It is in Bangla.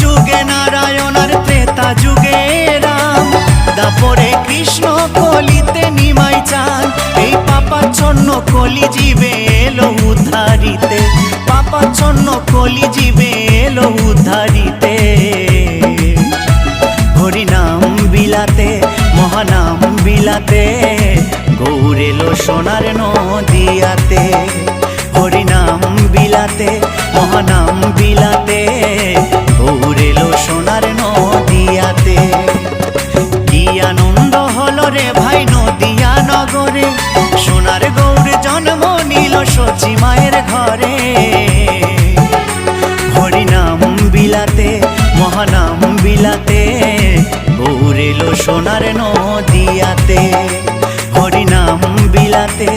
যুগে নারায়ণ আর ত্রেতা যুগে রাম, দাপরে কৃষ্ণ কলিতে নিমাই চান। এই পাপাচ্ছন্ন কলি জীবে এলো উদ্ধারিতে, পাপাচ্ছন্ন কলি জীবে এলো উদ্ধারিতে। হরিনাম বিলাতে মহানাম বিলাতে, গৌর এলো সোনার নদিয়াতে। হরিনাম বিলাতে মহানাম বিলাতে, গৌর এলো সোনার নদিয়াতে। কি আনন্দ হলো রে ভাই নদিয়া নগরে, সোনার গৌর জন্ম নিল সচি মায়ের ঘরে। হরিনাম বিলাতে মহানাম বিলাতে, গৌর এলো সোনার নদিয়াতে। হরিনাম বিলাতে